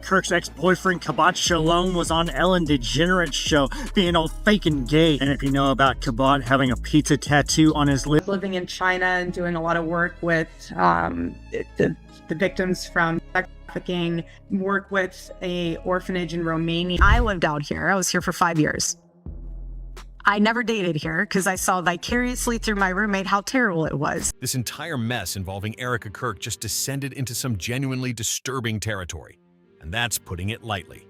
Kirk's ex-boyfriend Kabat Shalom was on Ellen DeGeneres' show being all fake and gay. And if you know about Kabat having a pizza tattoo on his lip. Living in China and doing a lot of work with the victims from sex trafficking, work with a orphanage in Romania. I lived out here. I was here for 5 years. I never dated here because I saw vicariously through my roommate how terrible it was. This entire mess involving Erika Kirk just descended into some genuinely disturbing territory, and that's putting it lightly.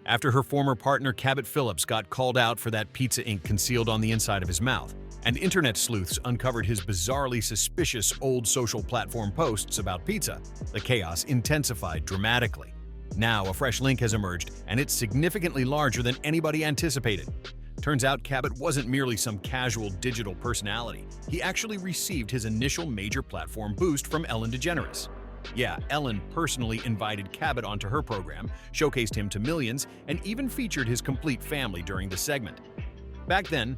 After her former partner Cabot Phillips got called out for that pizza ink concealed on the inside of his mouth, and internet sleuths uncovered his bizarrely suspicious old social platform posts about pizza, the chaos intensified dramatically. Now a fresh link has emerged, and it's significantly larger than anybody anticipated. Turns out Cabot wasn't merely some casual digital personality. He actually received his initial major platform boost from Ellen DeGeneres. Yeah, Ellen personally invited Cabot onto her program, showcased him to millions, and even featured his complete family during the segment. Back then,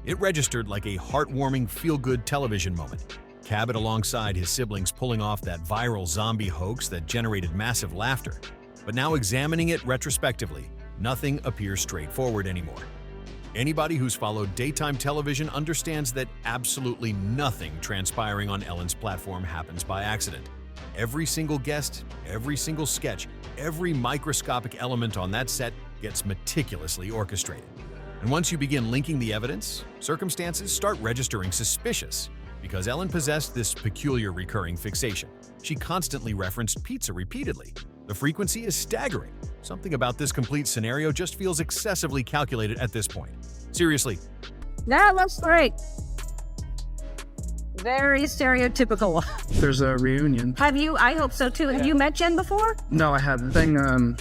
it registered like a heartwarming, feel-good television moment. Cabot alongside his siblings pulling off that viral zombie hoax that generated massive laughter. But now examining it retrospectively, nothing appears straightforward anymore. Anybody who's followed daytime television understands that absolutely nothing transpiring on Ellen's platform happens by accident. Every single guest, every single sketch, every microscopic element on that set gets meticulously orchestrated. And once you begin linking the evidence, circumstances start registering suspicious, because Ellen possessed this peculiar recurring fixation. She constantly referenced pizza repeatedly. The frequency is staggering. Something about this complete scenario just feels excessively calculated at this point. Seriously. That looks great. Very stereotypical. There's a reunion. Have you? I hope so too. Have you met Jen before? No, I haven't. Thing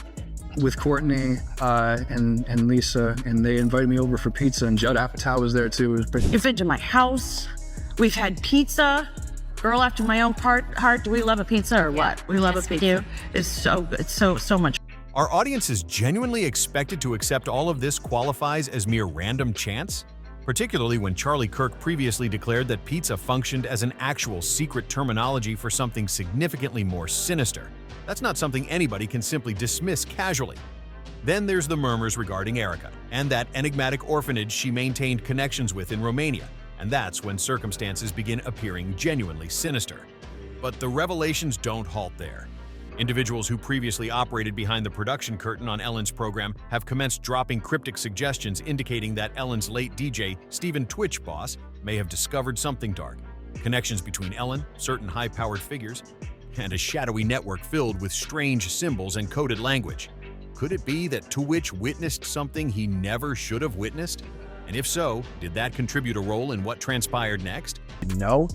with Courtney and Lisa, and they invited me over for pizza, and Judd Apatow was there too. It was pretty. You've been to my house. We've had pizza. Girl after my own heart. Do we love a pizza or what? We love a pizza. It's so much. Our audience is genuinely expected to accept all of this qualifies as mere random chance? Particularly when Charlie Kirk previously declared that pizza functioned as an actual secret terminology for something significantly more sinister. That's not something anybody can simply dismiss casually. Then there's the murmurs regarding Erika and that enigmatic orphanage she maintained connections with in Romania. And that's when circumstances begin appearing genuinely sinister. But the revelations don't halt there. Individuals who previously operated behind the production curtain on Ellen's program have commenced dropping cryptic suggestions indicating that Ellen's late DJ, Stephen Twitch boss, may have discovered something dark. Connections between Ellen, certain high-powered figures, and a shadowy network filled with strange symbols and coded language. Could it be that Twitch witnessed something he never should have witnessed? And if so, did that contribute a role in what transpired next? No.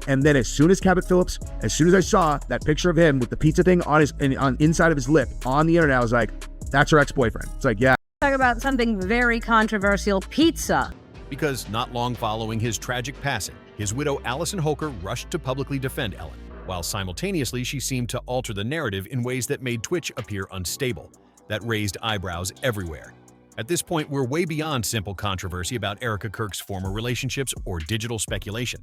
And then as soon as Cabot Phillips, as soon as I saw that picture of him with the pizza thing on his on inside of his lip on the internet, I was like, that's her ex-boyfriend. It's like, yeah. Talk about something very controversial, pizza. Because not long following his tragic passing, his widow Allison Holker rushed to publicly defend Ellen, while simultaneously she seemed to alter the narrative in ways that made Twitch appear unstable. That raised eyebrows everywhere. At this point, we're way beyond simple controversy about Erika Kirk's former relationships or digital speculation.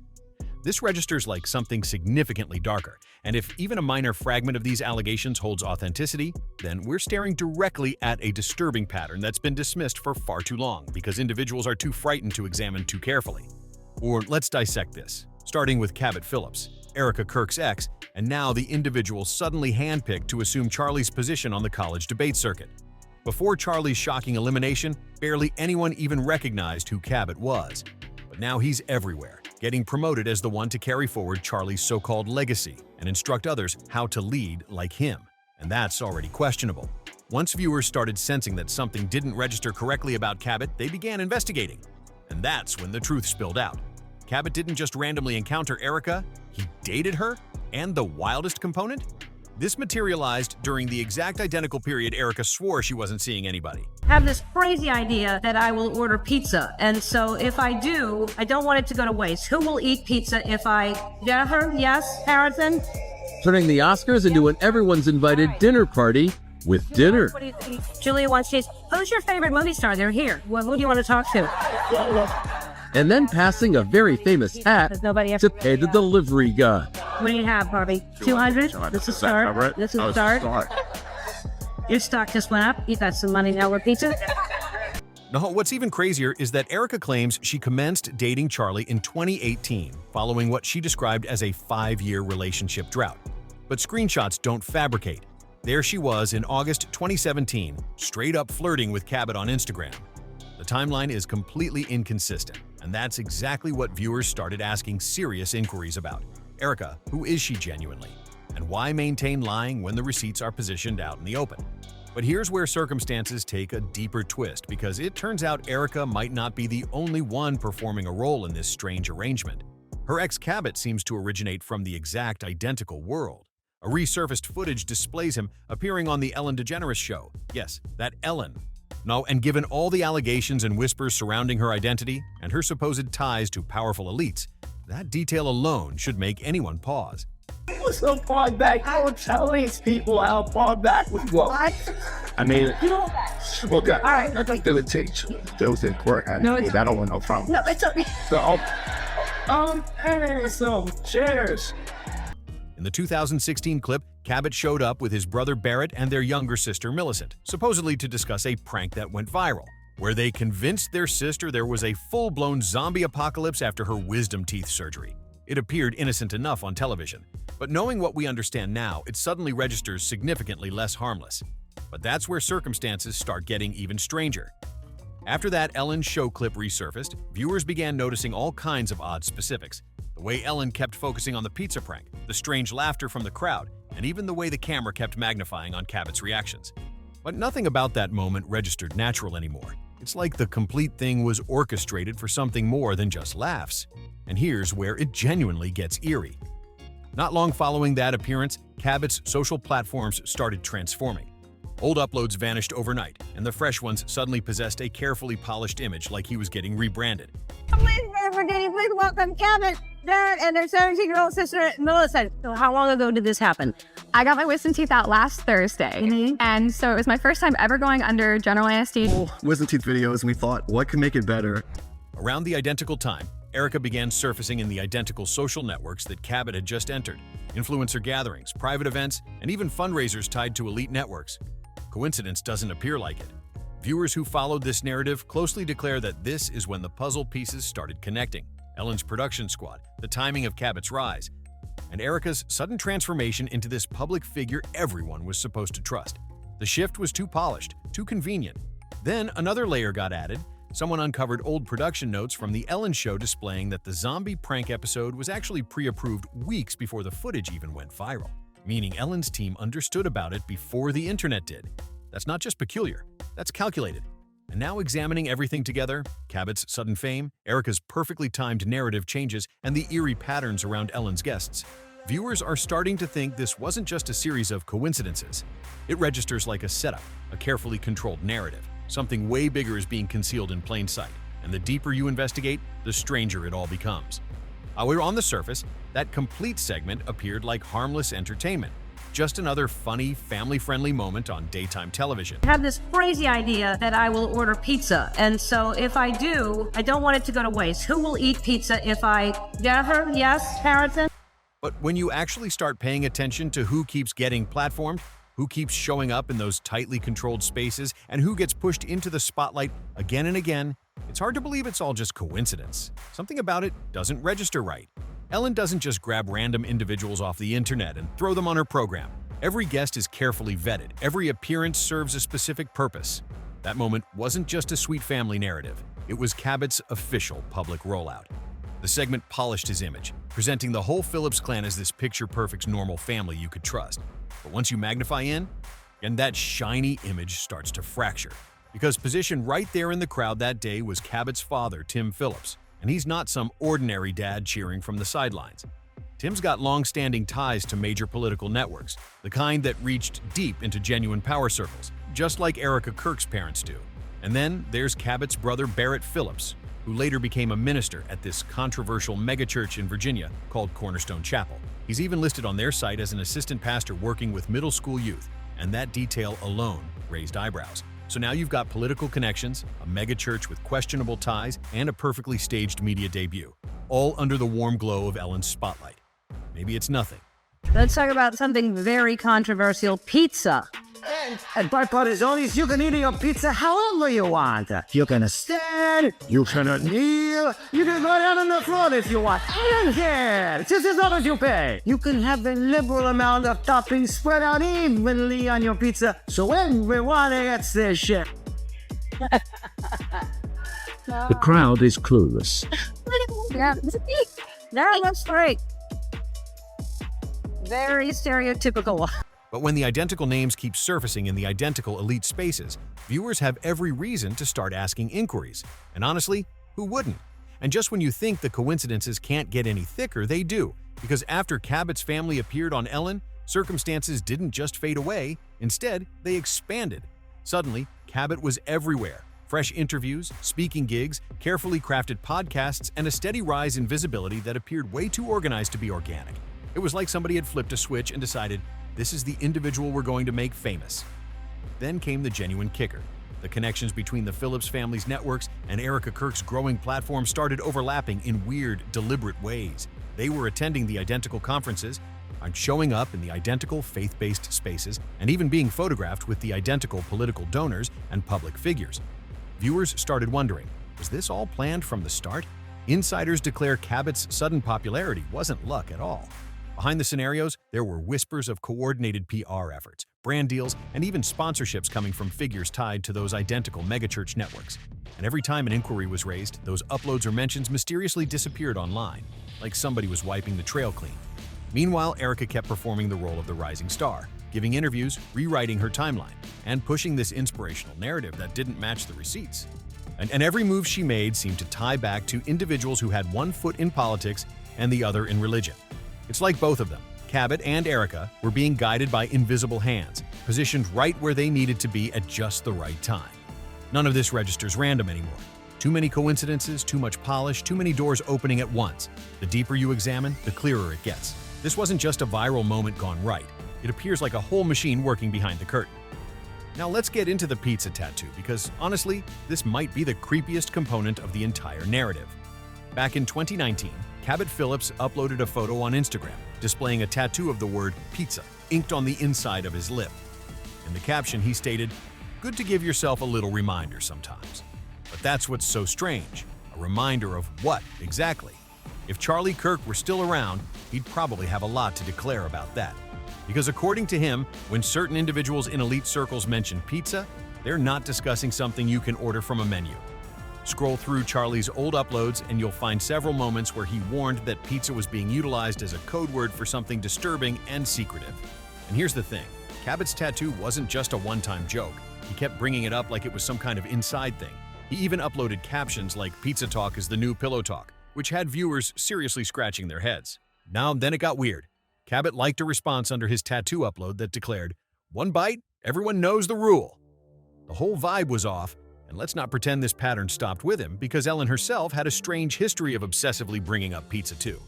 This registers like something significantly darker, and if even a minor fragment of these allegations holds authenticity, then we're staring directly at a disturbing pattern that's been dismissed for far too long because individuals are too frightened to examine too carefully. Or let's dissect this, starting with Cabot Phillips, Erika Kirk's ex, and now the individual suddenly handpicked to assume Charlie's position on the college debate circuit. Before Charlie's shocking elimination, barely anyone even recognized who Cabot was. But now he's everywhere, getting promoted as the one to carry forward Charlie's so-called legacy and instruct others how to lead like him. And that's already questionable. Once viewers started sensing that something didn't register correctly about Cabot, they began investigating. And that's when the truth spilled out. Cabot didn't just randomly encounter Erika, he dated her, and the wildest component? This materialized during the exact identical period Erika swore she wasn't seeing anybody. I have this crazy idea that I will order pizza. And so if I do, I don't want it to go to waste. Who will eat pizza if I... Jennifer? Yes? Harrison? Turning the Oscars into an everyone's invited dinner party with dinner. What do you think? Julia wants cheese. Who's your favorite movie star? They're here. Well, who do you want to talk to? And then passing a very famous hat to pay the delivery guy. What do you have, Barbie? 200? This is a start. This is a start. Your stock just went up. You got some money now with pizza. No, what's even crazier is that Erika claims she commenced dating Charlie in 2018, following what she described as a 5-year relationship drought. But screenshots don't fabricate. There she was in August 2017, straight up flirting with Cabot on Instagram. The timeline is completely inconsistent, and that's exactly what viewers started asking serious inquiries about. Erika, who is she genuinely? And why maintain lying when the receipts are positioned out in the open? But here's where circumstances take a deeper twist, because it turns out Erika might not be the only one performing a role in this strange arrangement. Her ex Cabot seems to originate from the exact identical world. A resurfaced footage displays him appearing on the Ellen DeGeneres show. Yes, that Ellen. No, and given all the allegations and whispers surrounding her identity and her supposed ties to powerful elites, that detail alone should make anyone pause. Was so far back. I would tell these people how far back we go. I mean, okay. All right, I think they would teach those in court. No, I don't want no problem. No, it's okay. So, hey, so cheers. In the 2016 clip, Cabot showed up with his brother Barrett and their younger sister Millicent, supposedly to discuss a prank that went viral, where they convinced their sister there was a full-blown zombie apocalypse after her wisdom teeth surgery. It appeared innocent enough on television, but knowing what we understand now, it suddenly registers significantly less harmless. But that's where circumstances start getting even stranger. After that Ellen show clip resurfaced, viewers began noticing all kinds of odd specifics. The way Ellen kept focusing on the pizza prank, the strange laughter from the crowd, and even the way the camera kept magnifying on Cabot's reactions. But nothing about that moment registered natural anymore. It's like the complete thing was orchestrated for something more than just laughs. And here's where it genuinely gets eerie. Not long following that appearance, Cabot's social platforms started transforming. Old uploads vanished overnight, and the fresh ones suddenly possessed a carefully polished image like he was getting rebranded. Please welcome Cabot, Barrett, and their 17-year-old sister, Millicent. So how long ago did this happen? I got my wisdom teeth out last Thursday, and so it was my first time ever going under general anesthesia. Wisdom teeth videos, and we thought, what could make it better? Around the identical time, Erika began surfacing in the identical social networks that Cabot had just entered. Influencer gatherings, private events, and even fundraisers tied to elite networks. Coincidence doesn't appear like it. Viewers who followed this narrative closely declare that this is when the puzzle pieces started connecting. Ellen's production squad, the timing of Cabot's rise, and Erika's sudden transformation into this public figure everyone was supposed to trust. The shift was too polished, too convenient. Then another layer got added. Someone uncovered old production notes from the Ellen show displaying that the zombie prank episode was actually pre-approved weeks before the footage even went viral, meaning Ellen's team understood about it before the internet did. That's not just peculiar, that's calculated. And now examining everything together, Cabot's sudden fame, Erika's perfectly timed narrative changes, and the eerie patterns around Ellen's guests, viewers are starting to think this wasn't just a series of coincidences. It registers like a setup, a carefully controlled narrative. Something way bigger is being concealed in plain sight, and the deeper you investigate, the stranger it all becomes. However, on the surface, that complete segment appeared like harmless entertainment. Just another funny, family-friendly moment on daytime television. I have this crazy idea that I will order pizza, and so if I do, I don't want it to go to waste. Who will eat pizza if I... Jennifer? Yes? Harrison? But when you actually start paying attention to who keeps getting platformed, who keeps showing up in those tightly controlled spaces, and who gets pushed into the spotlight again and again, it's hard to believe it's all just coincidence. Something about it doesn't register right. Ellen doesn't just grab random individuals off the internet and throw them on her program. Every guest is carefully vetted. Every appearance serves a specific purpose. That moment wasn't just a sweet family narrative. It was Cabot's official public rollout. The segment polished his image, presenting the whole Phillips clan as this picture-perfect normal family you could trust. But once you magnify in, and that shiny image starts to fracture. Because positioned right there in the crowd that day was Cabot's father, Tim Phillips. And he's not some ordinary dad cheering from the sidelines. Tim's got long-standing ties to major political networks, the kind that reached deep into genuine power circles, just like Erika Kirk's parents do. And then there's Cabot's brother Barrett Phillips, who later became a minister at this controversial megachurch in Virginia called Cornerstone Chapel. He's even listed on their site as an assistant pastor working with middle school youth, and that detail alone raised eyebrows. So now you've got political connections, a megachurch with questionable ties, and a perfectly staged media debut, all under the warm glow of Ellen's spotlight. Maybe it's nothing. Let's talk about something very controversial, pizza. And by part is only you can eat your pizza however you want. You can stand, you can kneel, you can go down on the floor if you want. I don't care. Just as long as you pay. You can have a liberal amount of toppings spread out evenly on your pizza so everyone gets their share. The crowd is clueless. Yeah, that's great. Very stereotypical. But when the identical names keep surfacing in the identical elite spaces, viewers have every reason to start asking inquiries. And honestly, who wouldn't? And just when you think the coincidences can't get any thicker, they do. Because after Cabot's family appeared on Ellen, circumstances didn't just fade away, instead, they expanded. Suddenly, Cabot was everywhere. Fresh interviews, speaking gigs, carefully crafted podcasts, and a steady rise in visibility that appeared way too organized to be organic. It was like somebody had flipped a switch and decided, this is the individual we're going to make famous. Then came the genuine kicker. The connections between the Phillips family's networks and Erika Kirk's growing platform started overlapping in weird, deliberate ways. They were attending the identical conferences, showing up in the identical faith-based spaces, and even being photographed with the identical political donors and public figures. Viewers started wondering, was this all planned from the start? Insiders declare Cabot's sudden popularity wasn't luck at all. Behind the scenarios, there were whispers of coordinated PR efforts, brand deals, and even sponsorships coming from figures tied to those identical megachurch networks. And every time an inquiry was raised, those uploads or mentions mysteriously disappeared online, like somebody was wiping the trail clean. Meanwhile, Erika kept performing the role of the rising star, giving interviews, rewriting her timeline, and pushing this inspirational narrative that didn't match the receipts. And every move she made seemed to tie back to individuals who had one foot in politics and the other in religion. It's like both of them, Cabot and Erika, were being guided by invisible hands, positioned right where they needed to be at just the right time. None of this registers random anymore. Too many coincidences, too much polish, too many doors opening at once. The deeper you examine, the clearer it gets. This wasn't just a viral moment gone right. It appears like a whole machine working behind the curtain. Now let's get into the pizza tattoo, because honestly, this might be the creepiest component of the entire narrative. Back in 2019, Cabot Phillips uploaded a photo on Instagram displaying a tattoo of the word pizza inked on the inside of his lip. In the caption, he stated, "Good to give yourself a little reminder sometimes." But that's what's so strange. A reminder of what exactly? If Charlie Kirk were still around, he'd probably have a lot to declare about that. Because according to him, when certain individuals in elite circles mention pizza, they're not discussing something you can order from a menu. Scroll through Charlie's old uploads and you'll find several moments where he warned that pizza was being utilized as a code word for something disturbing and secretive. And here's the thing, Cabot's tattoo wasn't just a one-time joke. He kept bringing it up like it was some kind of inside thing. He even uploaded captions like "Pizza talk is the new pillow talk," which had viewers seriously scratching their heads. Then it got weird. Cabot liked a response under his tattoo upload that declared, "One bite, everyone knows the rule." The whole vibe was off, and let's not pretend this pattern stopped with him, because Ellen herself had a strange history of obsessively bringing up pizza too.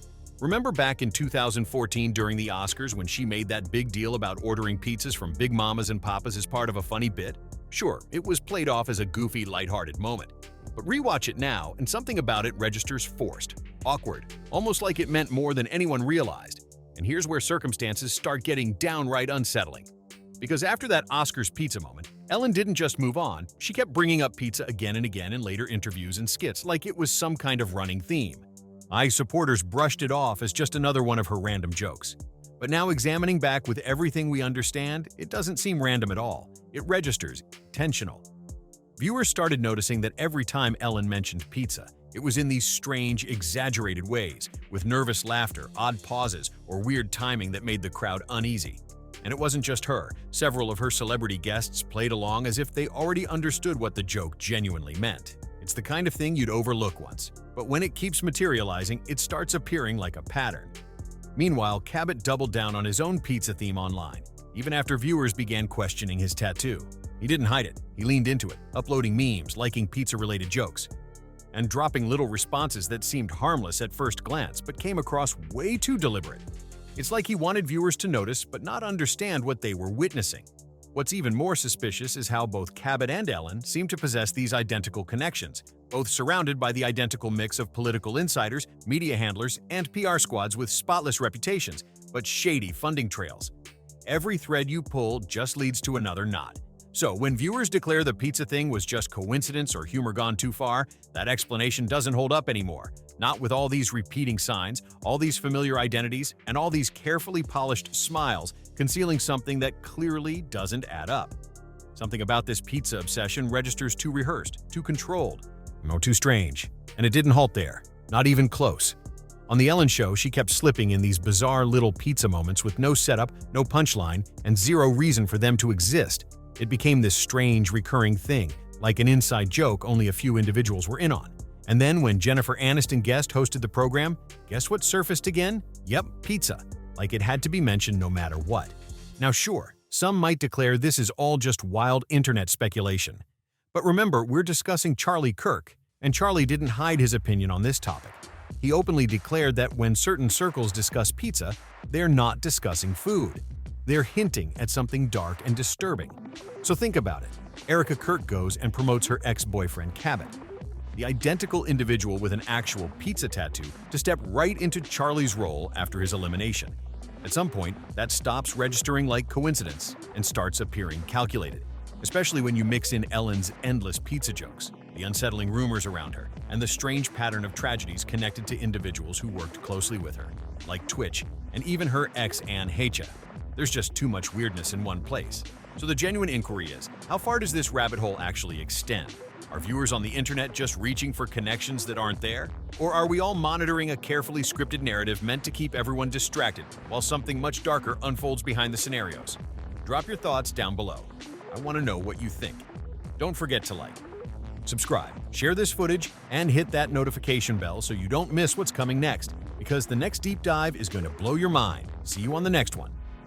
Remember back in 2014 during the Oscars when she made that big deal about ordering pizzas from Big Mamas and Papas as part of a funny bit? Sure, it was played off as a goofy, lighthearted moment. But rewatch it now, and something about it registers forced, awkward, almost like it meant more than anyone realized. And here's where circumstances start getting downright unsettling. Because after that Oscars pizza moment, Ellen didn't just move on, she kept bringing up pizza again and again in later interviews and skits like it was some kind of running theme. Supporters brushed it off as just another one of her random jokes. But now examining back with everything we understand, it doesn't seem random at all. It registers, intentional. Viewers started noticing that every time Ellen mentioned pizza, it was in these strange, exaggerated ways, with nervous laughter, odd pauses, or weird timing that made the crowd uneasy. And it wasn't just her. Several of her celebrity guests played along as if they already understood what the joke genuinely meant. It's the kind of thing you'd overlook once, but when it keeps materializing, it starts appearing like a pattern. Meanwhile, Cabot doubled down on his own pizza theme online, even after viewers began questioning his tattoo. He didn't hide it. He leaned into it, uploading memes, liking pizza-related jokes, and dropping little responses that seemed harmless at first glance but came across way too deliberate. It's like he wanted viewers to notice but not understand what they were witnessing. What's even more suspicious is how both Cabot and Ellen seem to possess these identical connections, both surrounded by the identical mix of political insiders, media handlers, and PR squads with spotless reputations, but shady funding trails. every thread you pull just leads to another knot. So when viewers declare the pizza thing was just coincidence or humor gone too far, that explanation doesn't hold up anymore. Not with all these repeating signs, all these familiar identities, and all these carefully polished smiles concealing something that clearly doesn't add up. Something about this pizza obsession registers too rehearsed, too controlled, too strange. And it didn't halt there, not even close. On The Ellen Show, she kept slipping in these bizarre little pizza moments with no setup, no punchline, and zero reason for them to exist. It became this strange, recurring thing, like an inside joke only a few individuals were in on. And then when Jennifer Aniston guest hosted the program, guess what surfaced again? Yep, pizza. Like it had to be mentioned no matter what. Now sure, some might declare this is all just wild internet speculation. But remember, we're discussing Charlie Kirk, and Charlie didn't hide his opinion on this topic. He openly declared that when certain circles discuss pizza, they're not discussing food. They're hinting at something dark and disturbing. So think about it. Erika Kirk goes and promotes her ex-boyfriend Cabot, the identical individual with an actual pizza tattoo, to step right into Charlie's role after his elimination. At some point, that stops registering like coincidence and starts appearing calculated, especially when you mix in Ellen's endless pizza jokes, the unsettling rumors around her, and the strange pattern of tragedies connected to individuals who worked closely with her, like Twitch, and even her ex Anne Heche. There's just too much weirdness in one place. So the genuine inquiry is, how far does this rabbit hole actually extend? Are viewers on the internet just reaching for connections that aren't there? Or are we all monitoring a carefully scripted narrative meant to keep everyone distracted while something much darker unfolds behind the scenarios? Drop your thoughts down below. I want to know what you think. Don't forget to like, subscribe, share this footage, and hit that notification bell so you don't miss what's coming next, because the next deep dive is going to blow your mind. See you on the next one.